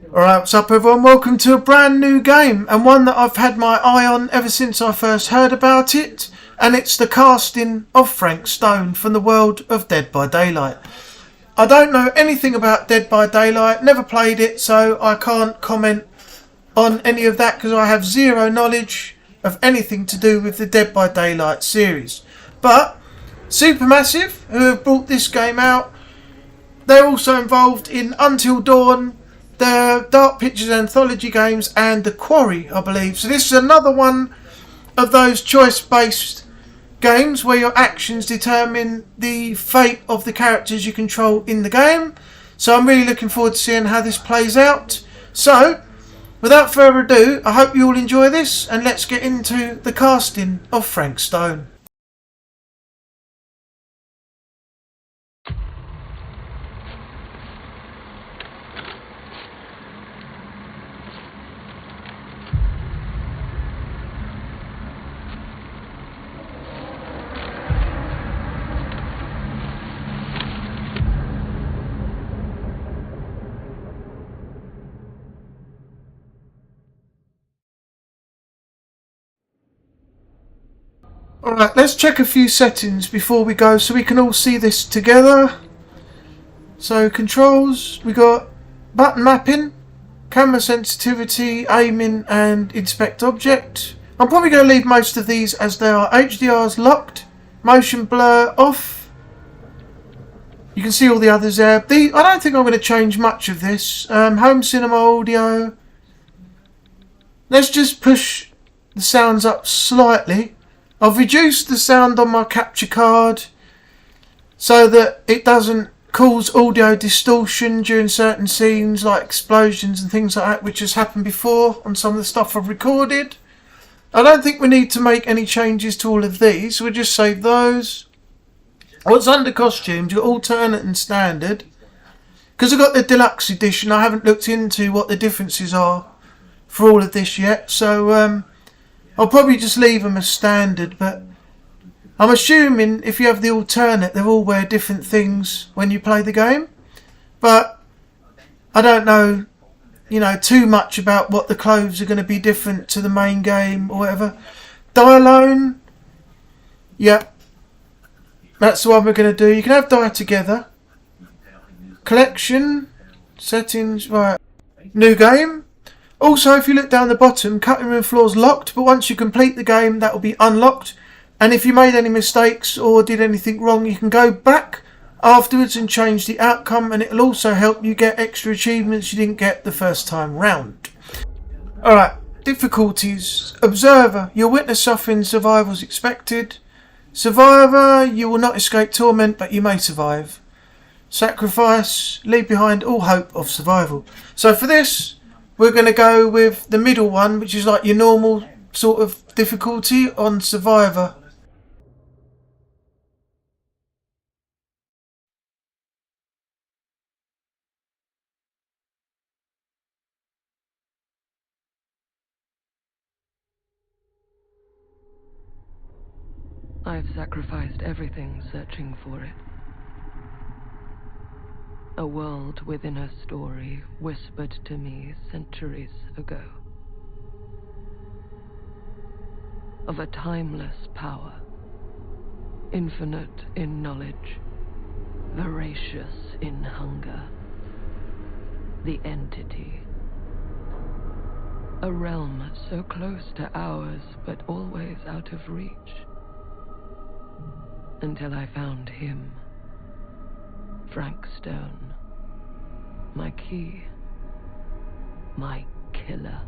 Alright, what's up everyone? Welcome to a brand new game, and one that I've had my eye on ever since I first heard about it, and it's the casting of Frank Stone from the world of Dead by Daylight. I don't know anything about Dead by Daylight, never played it, so I can't comment on any of that because I have zero knowledge of anything to do with the Dead by Daylight series. But Supermassive, who have brought this game out, they're also involved in Until Dawn, the Dark Pictures Anthology games, and The Quarry, I believe. So this is another one of those choice-based games where your actions determine the fate of the characters you control in the game. So I'm really looking forward to seeing how this plays out. So, without further ado, I hope you all enjoy this, and let's get into the casting of Frank Stone. Alright, let's check a few settings before we go so we can all see this together. So controls, we got button mapping, camera sensitivity, aiming and inspect object. I'm probably going to leave most of these as they are. HDR's locked, motion blur off. You can see all the others there. I don't think I'm going to change much of this. Home cinema audio. Let's just push the sounds up slightly. I've reduced the sound on my capture card so that it doesn't cause audio distortion during certain scenes like explosions and things like that, which has happened before on some of the stuff I've recorded. I don't think we need to make any changes to all of these, so we'll just save those. What's under costumes? You've got alternate and standard. Because I've got the deluxe edition, I haven't looked into what the differences are for all of this yet, so I'll probably just leave them as standard, but I'm assuming if you have the alternate, they'll all wear different things when you play the game. But I don't know, too much about what the clothes are going to be different to the main game or whatever. Die alone, yeah, that's the one we're going to do. You can have die together. Collection, settings, right, new game. Also, if you look down the bottom, cutting room floor's locked, but once you complete the game, that will be unlocked. And if you made any mistakes or did anything wrong, you can go back afterwards and change the outcome, and it'll also help you get extra achievements you didn't get the first time round. Alright, difficulties. Observer, you'll witness suffering, survival is expected. Survivor, you will not escape torment, but you may survive. Sacrifice, leave behind all hope of survival. So for this, we're going to go with the middle one, which is like your normal sort of difficulty on Survivor. I've sacrificed everything searching for it. A world within a story whispered to me centuries ago. Of a timeless power, infinite in knowledge, voracious in hunger. The entity. A realm so close to ours, but always out of reach. Until I found him. Frank Stone. My key. My killer.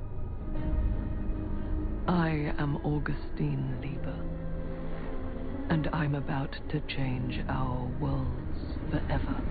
I am Augustine Lieber. And I'm about to change our worlds forever.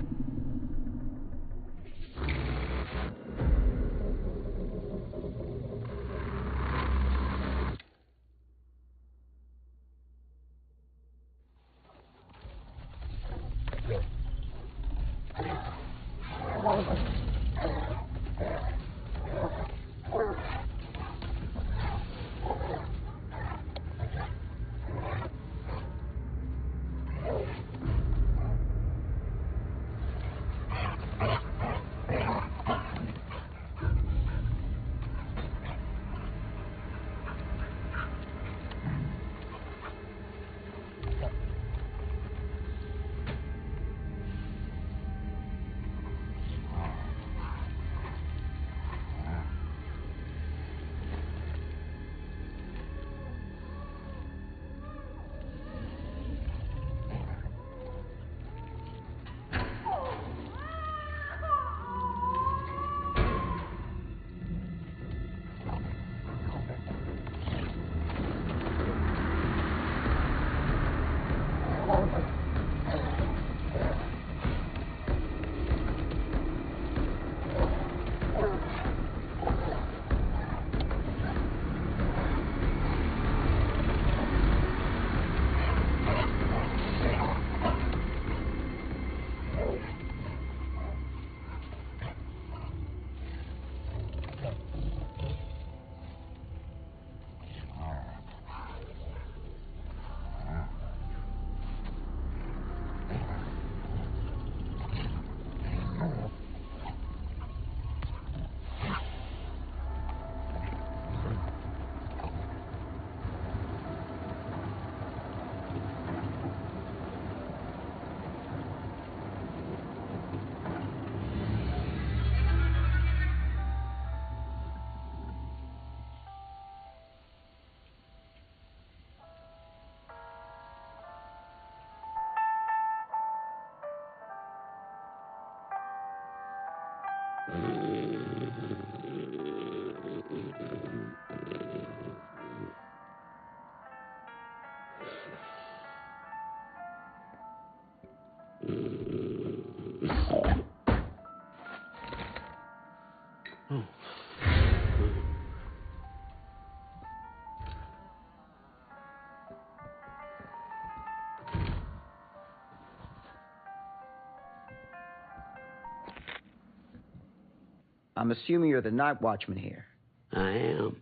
I'm assuming you're the night watchman here. I am.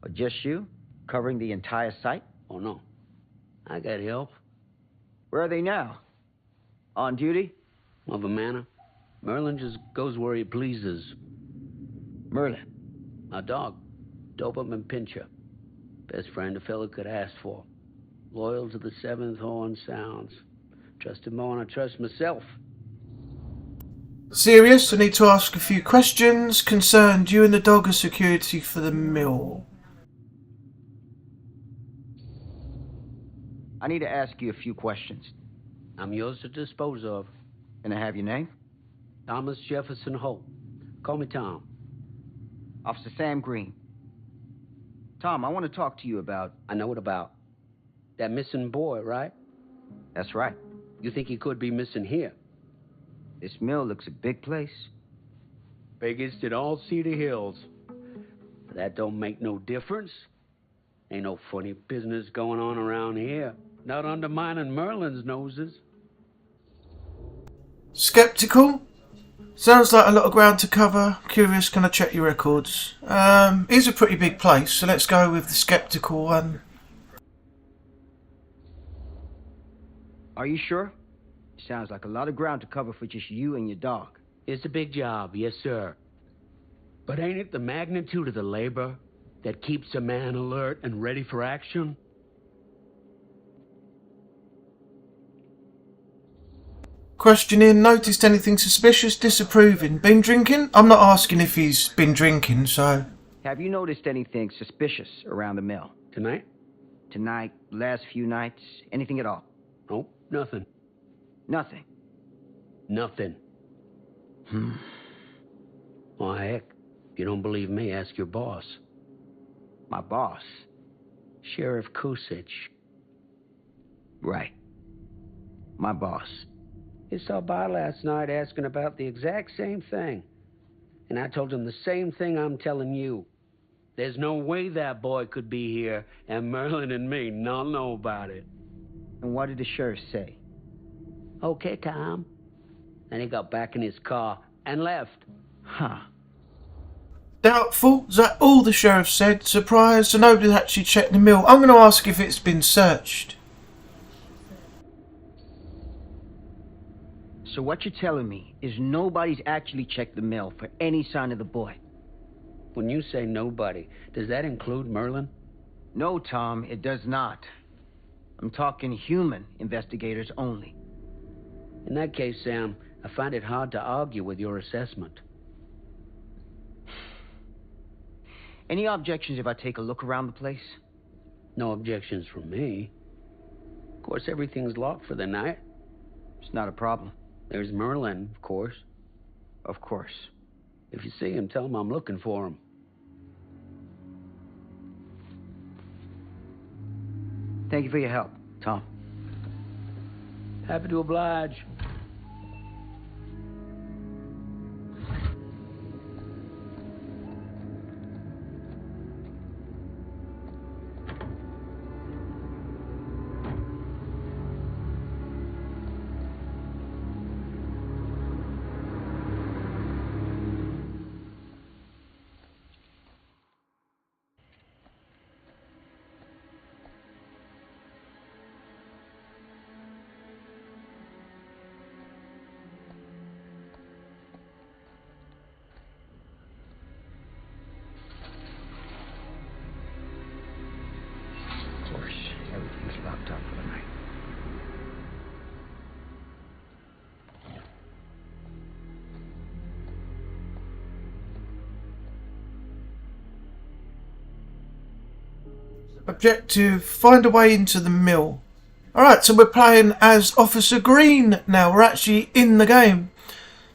Or just you? Covering the entire site? Oh, no. I got help. Where are they now? On duty? Of a manner. Merlin just goes where he pleases. Merlin? My dog. Doberman Pinscher. Best friend a fella could ask for. Loyal to the seventh horn sounds. Trust him more than I trust myself. Serious, I need to ask a few questions concerned you and the dog are security for the mill. I need to ask you a few questions. I'm yours to dispose of. Can I have your name? Thomas Jefferson Holt. Call me Tom. Officer Sam Green. Tom, I want to talk to you about... I know what about. That missing boy, right? That's right. You think he could be missing here? This mill looks a big place. Biggest in all Cedar Hills. But that don't make no difference. Ain't no funny business going on around here. Not undermining Merlin's noses. Skeptical? Sounds like a lot of ground to cover. Curious, can I check your records? It's a pretty big place, so let's go with the skeptical one. Are you sure? Sounds like a lot of ground to cover for just you and your dog. It's a big job, yes, sir. But ain't it the magnitude of the labor that keeps a man alert and ready for action? Questioning, noticed anything suspicious, disapproving. Been drinking? I'm not asking if he's been drinking, so... Have you noticed anything suspicious around the mill? Tonight? Tonight, last few nights, anything at all? Nope, nothing. Nothing? Nothing. Well, heck, if you don't believe me, ask your boss. My boss? Sheriff Kusich. Right. My boss. He stopped by last night asking about the exact same thing. And I told him the same thing I'm telling you. There's no way that boy could be here, and Merlin and me not know about it. And what did the sheriff say? Okay, Tom. Then he got back in his car and left. Huh. Doubtful? Is that all the sheriff said? Surprised? So nobody's actually checked the mill. I'm going to ask if it's been searched. So what you're telling me is nobody's actually checked the mill for any sign of the boy? When you say nobody, does that include Merlin? No, Tom, it does not. I'm talking human investigators only. In that case, Sam, I find it hard to argue with your assessment. Any objections if I take a look around the place? No objections from me. Of course, everything's locked for the night. It's not a problem. There's Merlin, of course. Of course. If you see him, tell him I'm looking for him. Thank you for your help, Tom. Happy to oblige. Of course, everything's locked up for the night. Objective, find a way into the mill. Alright, so we're playing as Officer Green now. We're actually in the game.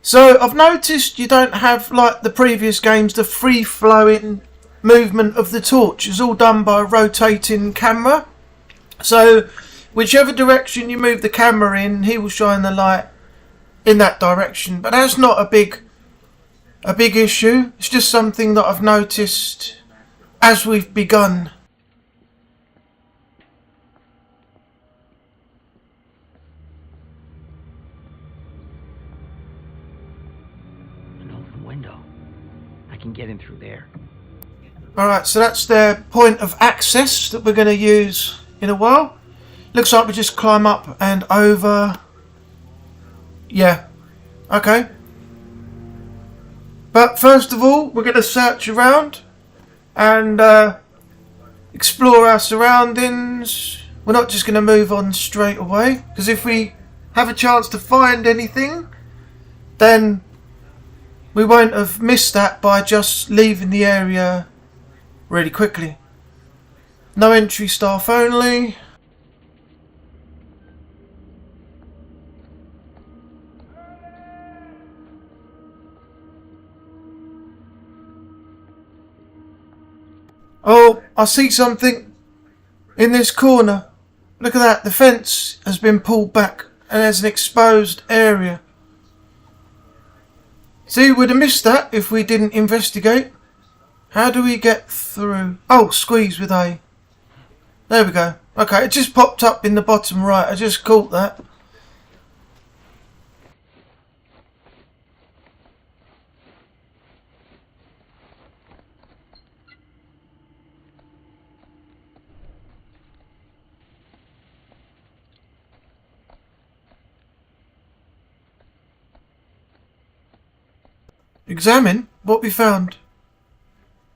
So I've noticed you don't have, like the previous games, the free-flowing movement of the torch. It's all done by a rotating camera. So whichever direction you move the camera in, he will shine the light in that direction. But that's not a big a big issue. It's just something that I've noticed as we've begun. An open window. I can get in through there. Alright, so that's their point of access that we're going to use in a while. Looks like we just climb up and over. Yeah, okay. But first of all, we're going to search around and explore our surroundings. We're not just going to move on straight away, because if we have a chance to find anything, then we won't have missed that by just leaving the area really quickly. No entry staff only. Oh, I see something in this corner. Look at that, the fence has been pulled back and there's an exposed area. See, we'd have missed that if we didn't investigate. How do we get through? Oh, squeeze with A. There we go. Okay, it just popped up in the bottom right. I just caught that. Examine what we found.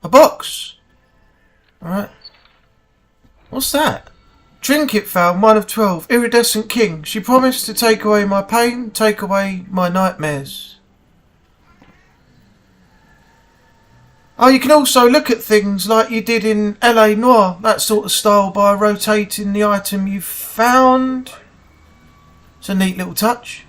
A box. Alright. What's that? Trinket found, 1 of 12. Iridescent king. She promised to take away my pain, take away my nightmares. Oh, you can also look at things like you did in LA Noire, that sort of style, by rotating the item you've found. It's a neat little touch.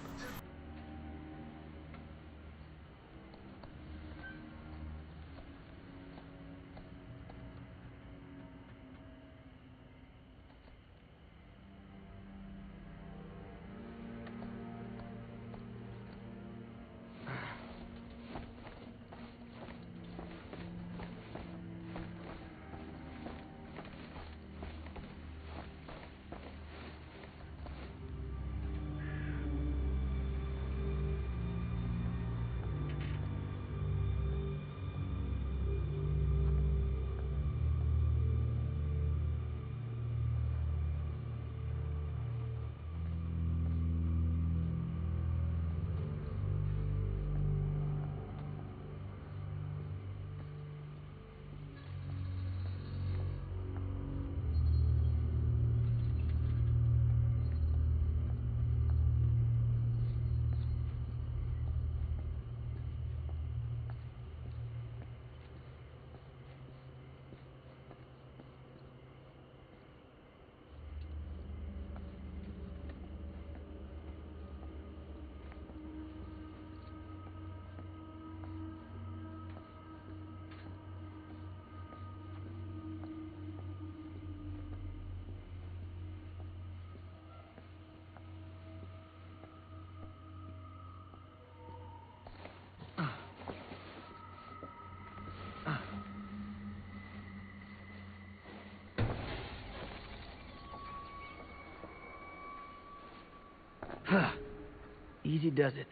Easy does it.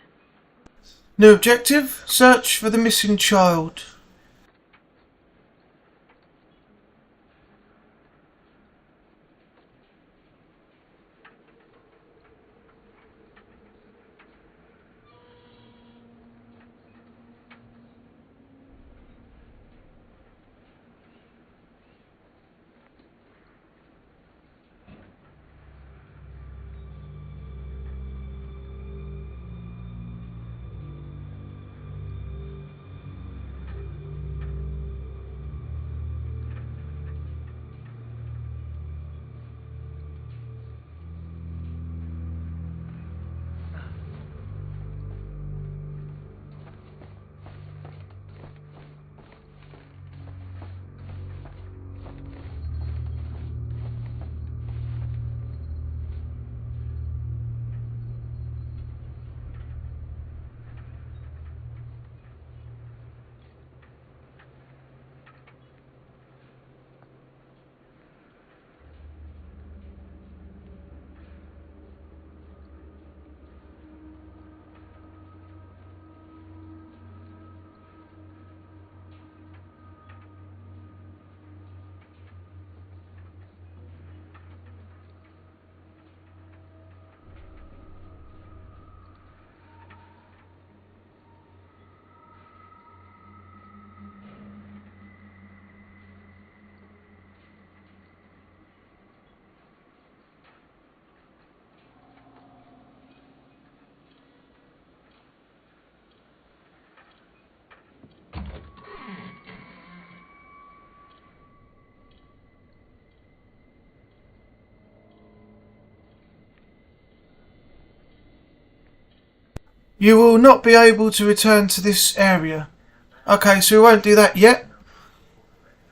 New objective, search for the missing child. You will not be able to return to this area. Okay, so we won't do that yet.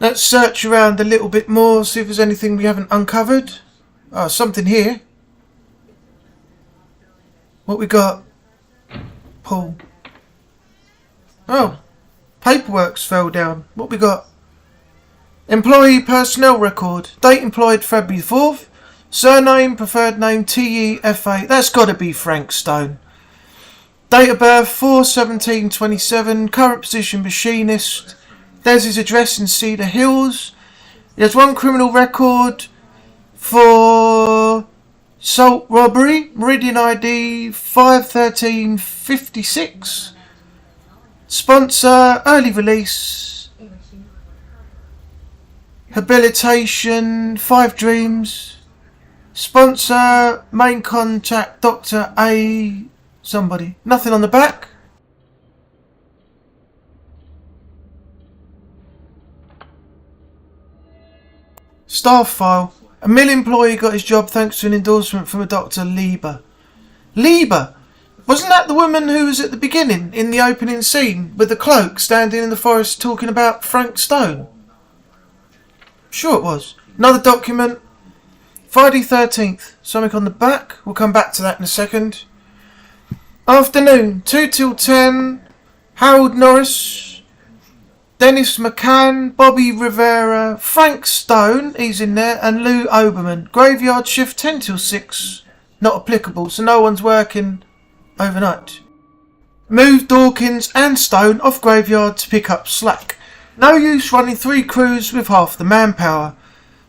Let's search around a little bit more, see if there's anything we haven't uncovered. Oh, something here. What we got? Paul. Oh, paperwork's fell down. What we got? Employee personnel record. Date employed February 4th. Surname, preferred name, TEFA. That's got to be Frank Stone. Date of birth 4/17/27. Current position machinist. There's his address in Cedar Hills. He has one criminal record for assault robbery. Meridian ID 5/13/56. Sponsor, early release. Habilitation, 5 Dreams. Sponsor, main contact, Dr. A. Somebody. Nothing on the back. Staff file. A mill employee got his job thanks to an endorsement from a Dr. Lieber. Lieber? Wasn't that the woman who was at the beginning, in the opening scene, with the cloak, standing in the forest talking about Frank Stone? Sure it was. Another document. Friday 13th. Something on the back. We'll come back to that in a second. Afternoon. 2 till 10. Harold Norris. Dennis McCann. Bobby Rivera. Frank Stone. He's in there. And Lou Oberman. Graveyard shift 10 till 6. Not applicable, so no one's working overnight. Move Dawkins and Stone off graveyard to pick up slack. No use running 3 crews with half the manpower.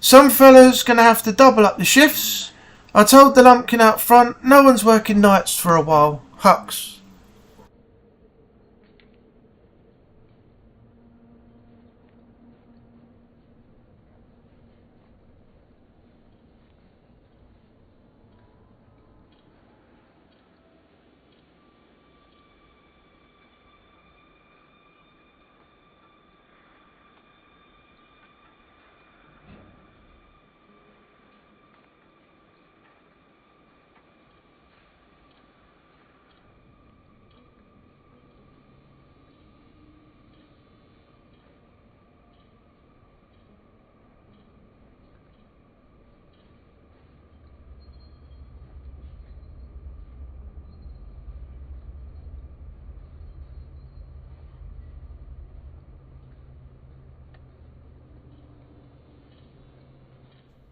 Some fellas gonna have to double up the shifts. I told the lumpkin out front, no one's working nights for a while. Hux.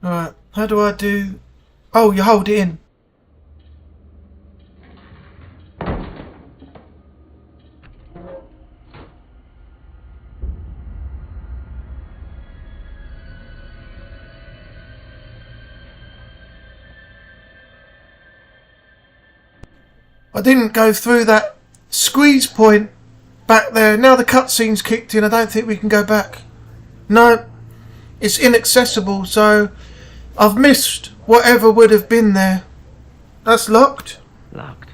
Alright, how do I do... Oh, you hold it in. I didn't go through that squeeze point back there. Now the cutscene's kicked in, I don't think we can go back. No, it's inaccessible, so I've missed whatever would have been there. That's locked. Locked.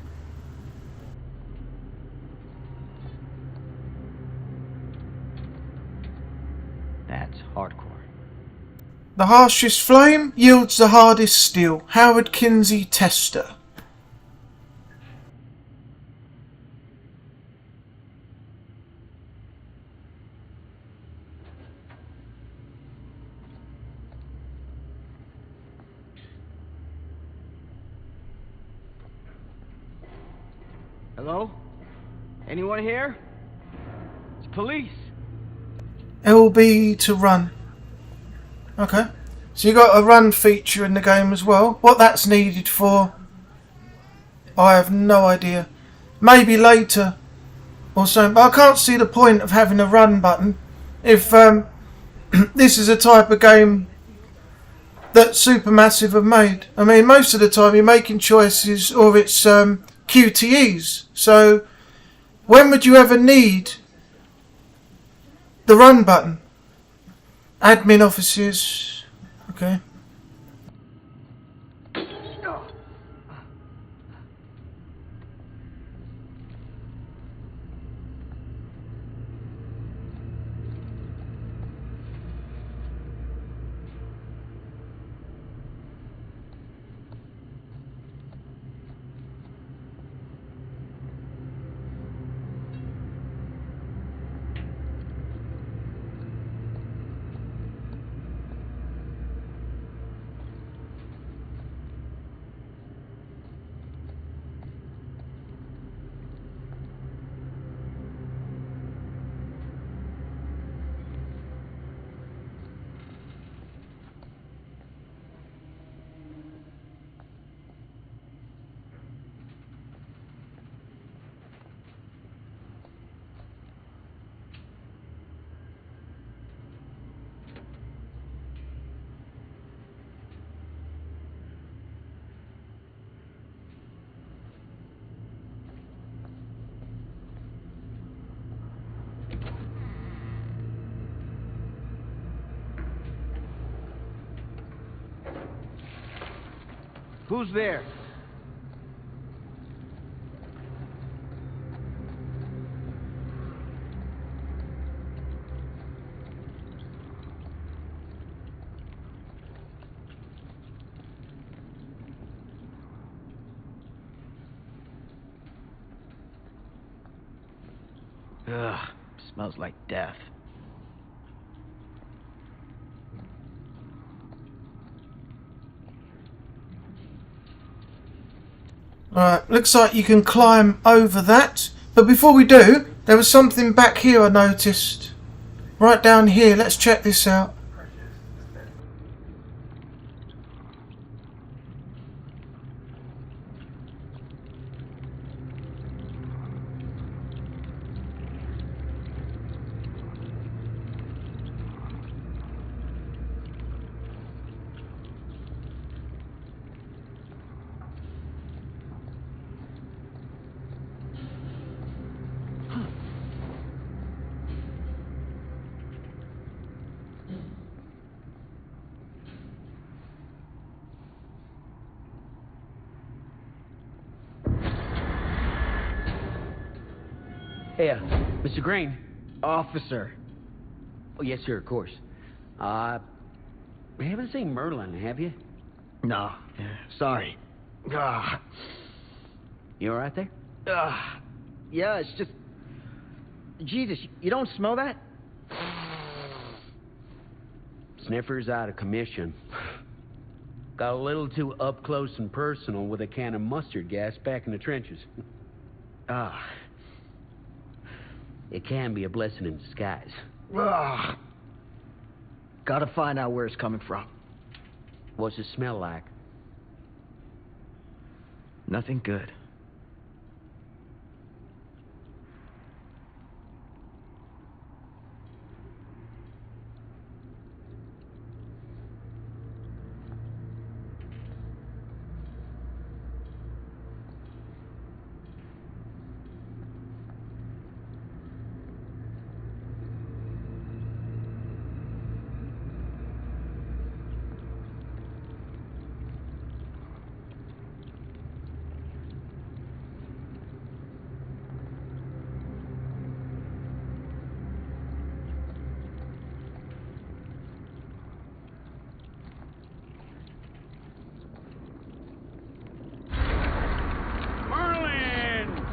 That's hardcore. The harshest flame yields the hardest steel. Howard Kinsey Tester. Hello? Anyone here? It's police. LB to run. Okay. So you got a run feature in the game as well. What that's needed for, I have no idea. Maybe later or something. But I can't see the point of having a run button if this is a type of game that Supermassive have made. I mean, most of the time you're making choices or it's QTEs. So when would you ever need the run button? Admin offices. Okay. Who's there? Ugh, smells like death. Alright, looks like you can climb over that. But before we do, there was something back here I noticed. Right down here, let's check this out. Hey, Mr. Green. Officer. Oh, yes, sir, of course. You haven't seen Merlin, have you? No. Sorry. Ah. You all right there? Yeah, it's just... Jesus, you don't smell that? Sniffer's out of commission. Got a little too up close and personal with a can of mustard gas back in the trenches. It can be a blessing in disguise. Gotta find out where it's coming from. What's it smell like? Nothing good.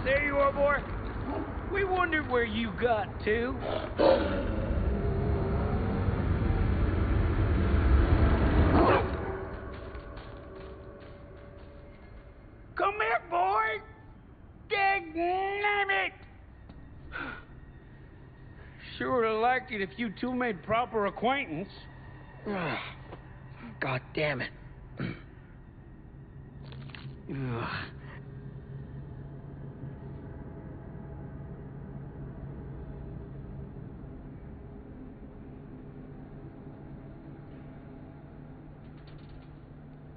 There you are, boy. We wondered where you got to. Come here, boy. Dagnit. Sure would have liked it if you two made proper acquaintance. God damn it.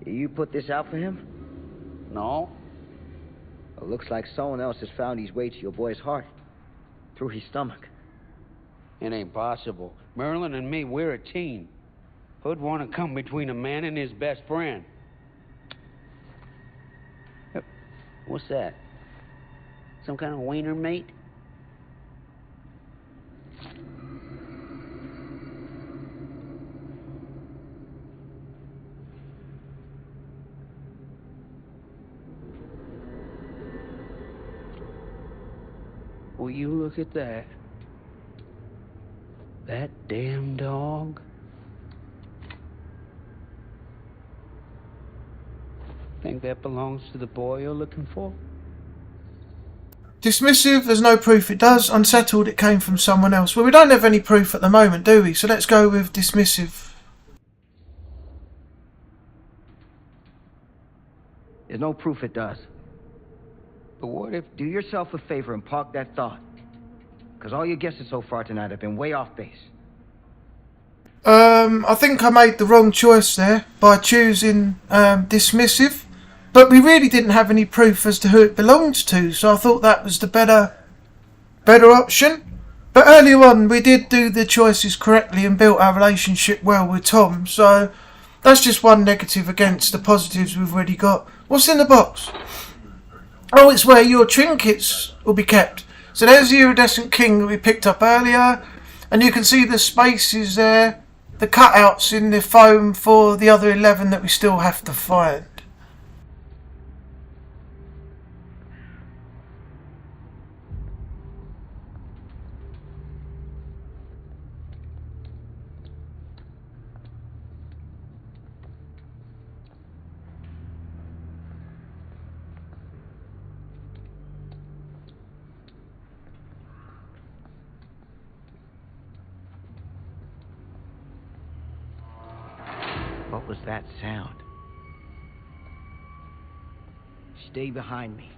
You put this out for him? No. It looks like someone else has found his way to your boy's heart. Through his stomach. It ain't possible. Merlin and me, we're a team. Who'd want to come between a man and his best friend? What's that? Some kind of wiener mate? Will you look at that? That damn dog? Think that belongs to the boy you're looking for? Dismissive, there's no proof it does. Unsettled, it came from someone else. Well, we don't have any proof at the moment, do we? So let's go with dismissive. There's no proof it does. But what if... Do yourself a favor and park that thought. Because all your guesses so far tonight have been way off base. I think I made the wrong choice there by choosing dismissive. But we really didn't have any proof as to who it belonged to, so I thought that was the better option. But earlier on, we did do the choices correctly and built our relationship well with Tom, so That's just one negative against the positives we've already got. What's in the box? Oh, it's where your trinkets will be kept. So there's the iridescent king that we picked up earlier. And you can see the spaces there. The cutouts in the foam for the other 11 that we still have to find. What was that sound? Stay behind me.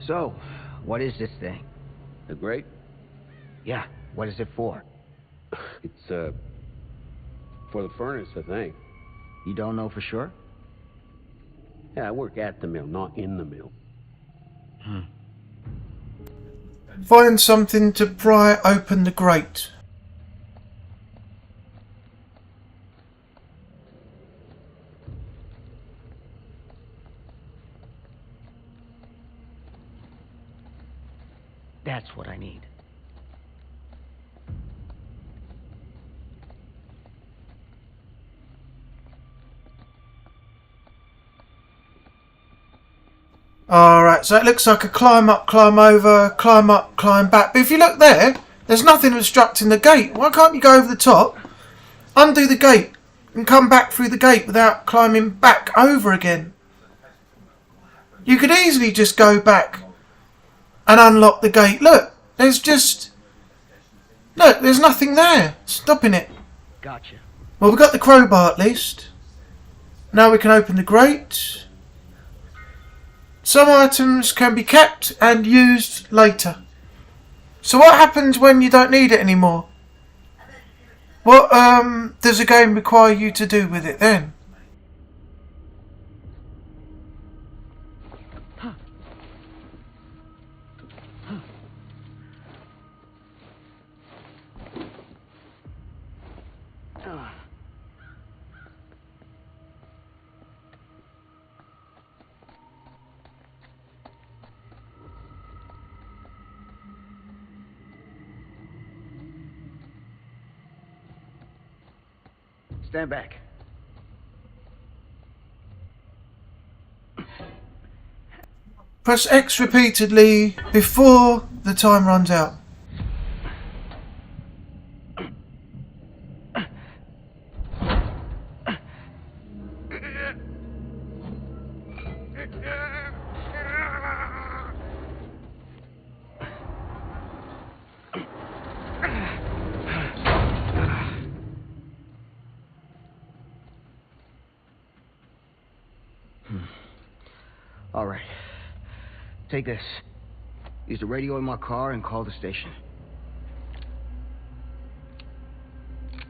So, what is this thing? The grate? Yeah, what is it for? It's, for the furnace, I think. You don't know for sure? Yeah, I work at the mill, not in the mill. Find something to pry open the grate. That's what I need. Alright, so it looks like a climb up, climb over, climb up, climb back. But if you look there, there's nothing obstructing the gate. Why can't you go over the top, undo the gate, and come back through the gate without climbing back over again? You could easily just go back and unlock the gate. Look, there's nothing there stopping it. Gotcha. Well, we've got the crowbar at least. Now we can open the grate. Some items can be kept and used later. So what happens when you don't need it anymore? What does the game require you to do with it then? Stand back. Press X repeatedly before the time runs out. All right. Take this. Use the radio in my car and call the station.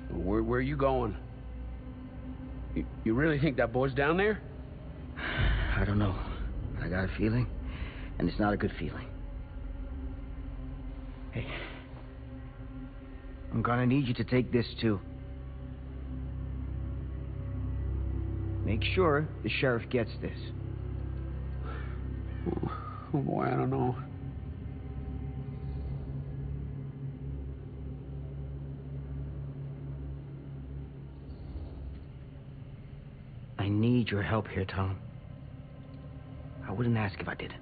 Where are you going? You really think that boy's down there? I don't know. I got a feeling, and it's not a good feeling. Hey. I'm gonna need you to take this too. Make sure the sheriff gets this. Oh boy, I don't know. I need your help here, Tom. I wouldn't ask if I didn't.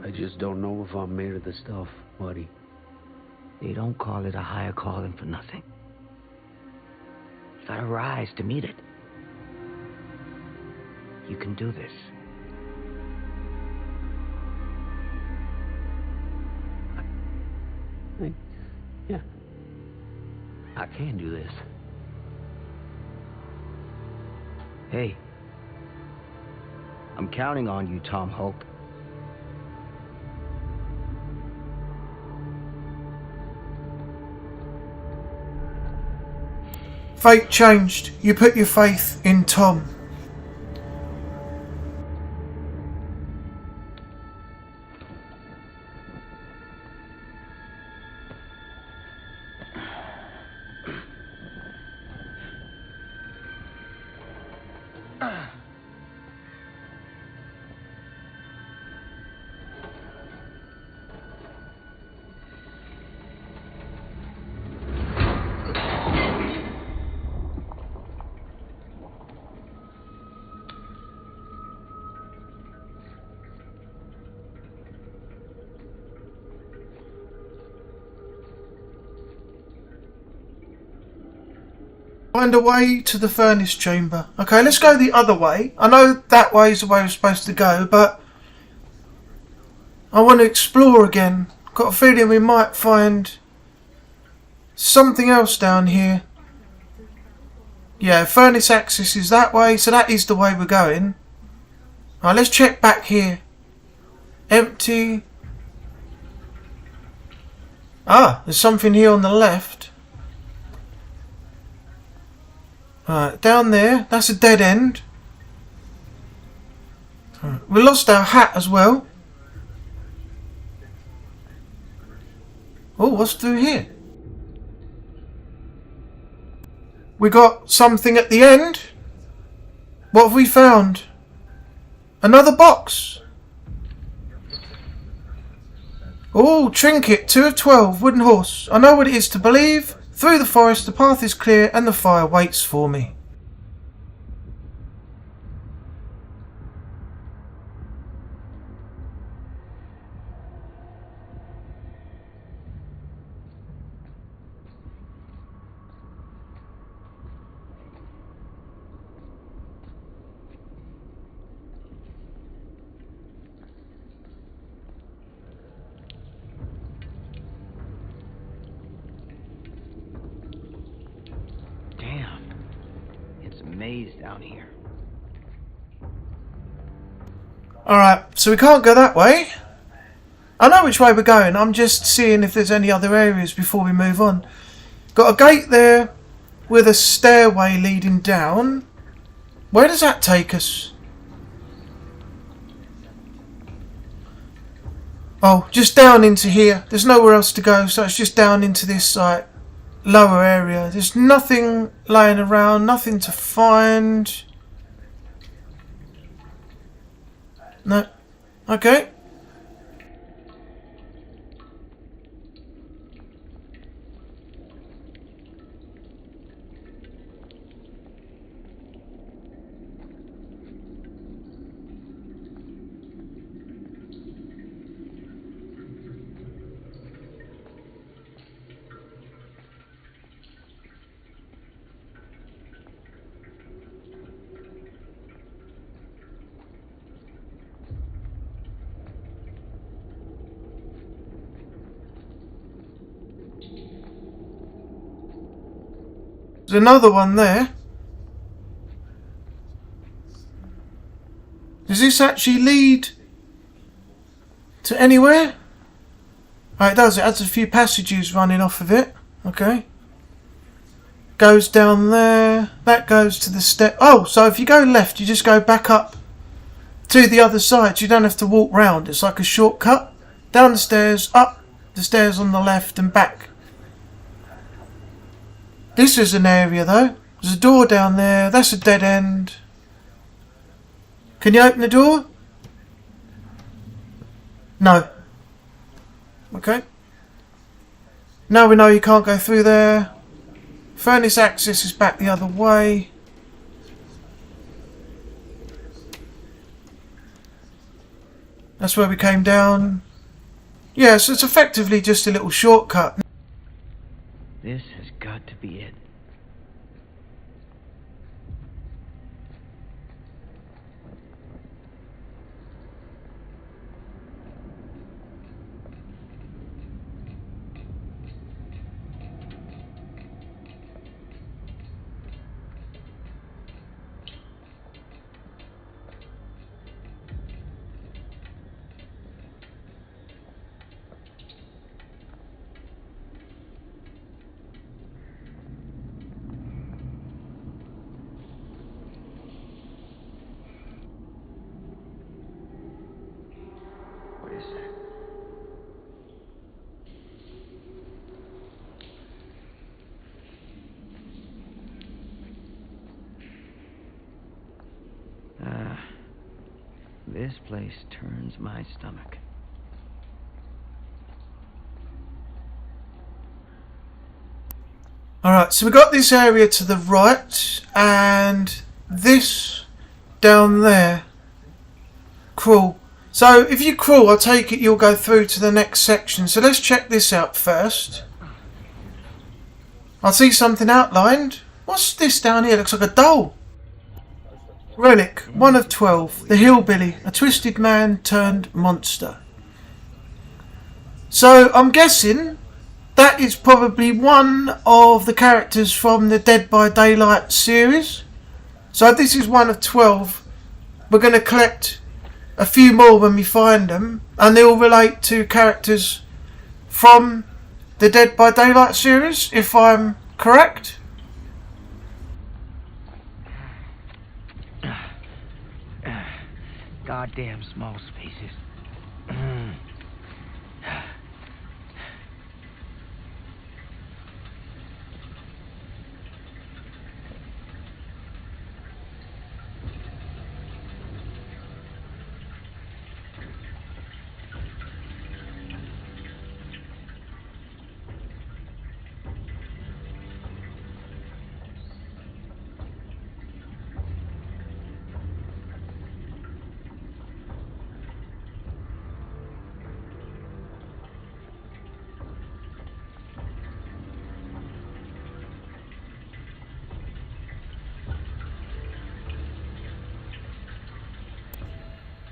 I just don't know if I'm made of the stuff, buddy. They don't call it a higher calling for nothing. You gotta rise to meet it. You can do this. Yeah. I can do this. Hey. I'm counting on you, Tom Hope. Fate changed. You put your faith in Tom. Find a way to the furnace chamber. Okay, let's go the other way. I know that way is the way we're supposed to go, but I want to explore again. Got a feeling we might find something else down here. Yeah, furnace access is that way, so that is the way we're going. Alright, let's check back here. Empty. Ah, there's something here on the left. Right, down there, that's a dead end. Right, we lost our hat as well. Oh, what's through here? We got something at the end. What have we found? Another box. Oh, trinket, 2 of 12, wooden horse. I know what it is to believe. Through the forest, the path is clear and the fire waits for me. Maze down here. Alright, so we can't go that way. I know which way we're going, I'm just seeing if there's any other areas before we move on. Got a gate there with a stairway leading down. Where does that take us? Oh, just down into here. There's nowhere else to go, so it's just down into this lower area. There's nothing laying around, nothing to find. No. Okay. There's another one there. Does this actually lead to anywhere? Oh, it does. It has a few passages running off of it. Okay. Goes down there. That goes to the step. Oh, so if you go left, you just go back up to the other side. You don't have to walk round. It's like a shortcut. Down the stairs, up the stairs on the left and back. This is an area though. There's a door down there. That's a dead end. Can you open the door? No. Okay. Now we know you can't go through there. Furnace access is back the other way. That's where we came down. Yeah, so it's effectively just a little shortcut. This has got to be it. What is that? This place turns my stomach. Alright, so we got this area to the right, and this down there. Crawl. So if you crawl, I take it you'll go through to the next section. So let's check this out first. I see something outlined. What's this down here? Looks like a doll. Relic, 1 of 12. The Hillbilly, a twisted man turned monster. So I'm guessing that is probably one of the characters from the Dead by Daylight series. So this is 1 of 12. We're going to collect a few more when we find them, and they all relate to characters from the Dead by Daylight series, if I'm correct. Goddamn small spaces.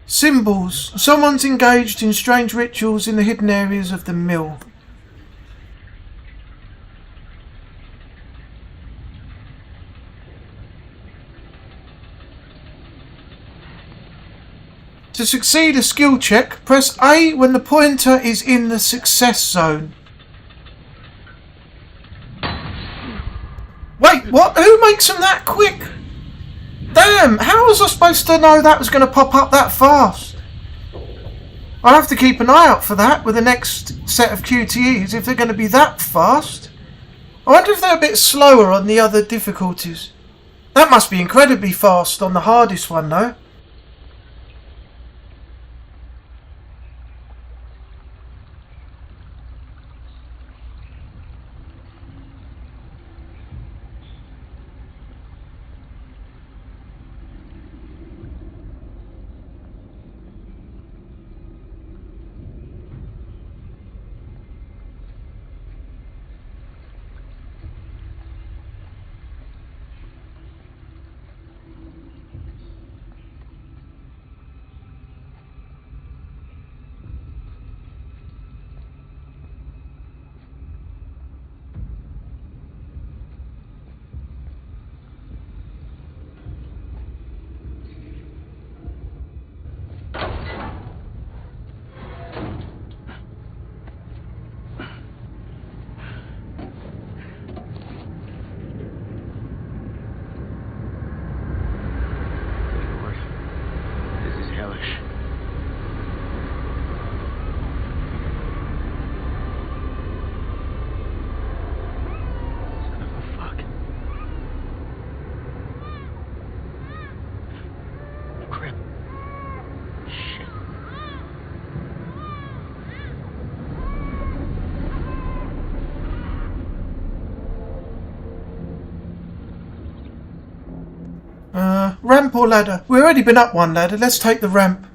Symbols. Someone's engaged in strange rituals in the hidden areas of the mill. To succeed a skill check, press A when the pointer is in the success zone. Wait, what? Who makes them that quick? Damn, how was I supposed to know that was going to pop up that fast? I'll have to keep an eye out for that with the next set of QTEs if they're going to be that fast. I wonder if they're a bit slower on the other difficulties. That must be incredibly fast on the hardest one though. Ramp or ladder? We've already been up one ladder. Let's take the ramp.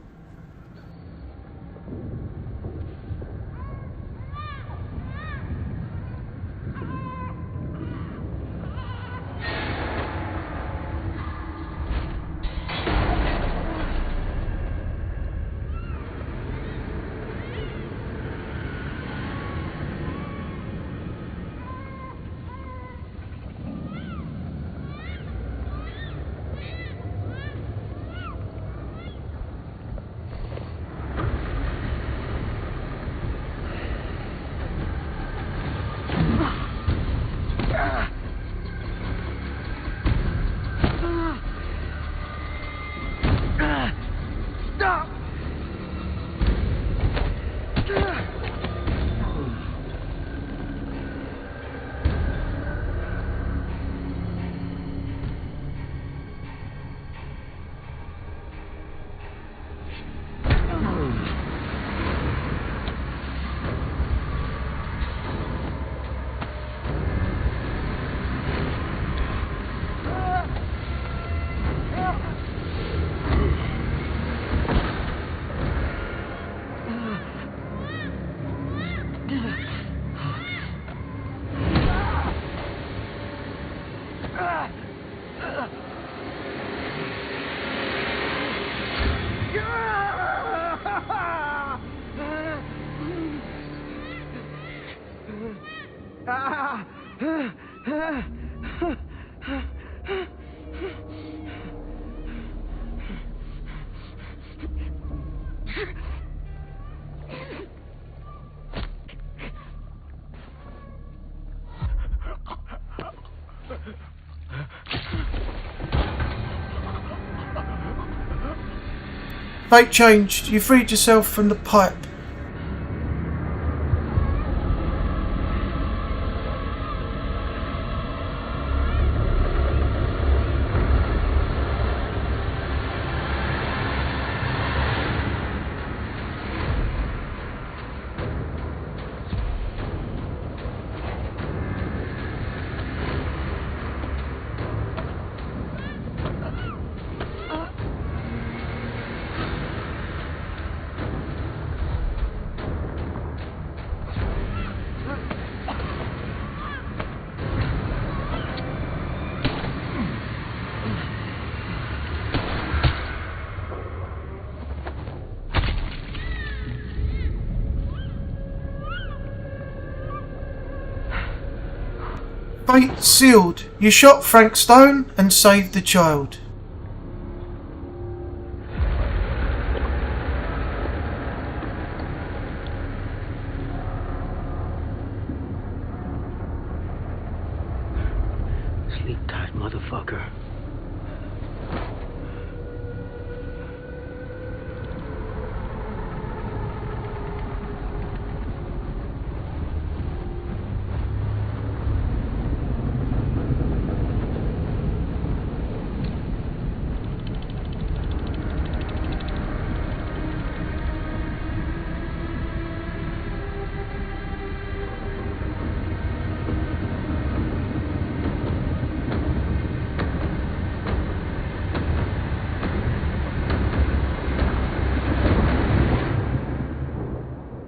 Fate changed. You freed yourself from the pipe. Fate sealed. You shot Frank Stone and saved the child. Sleep tight, motherfucker.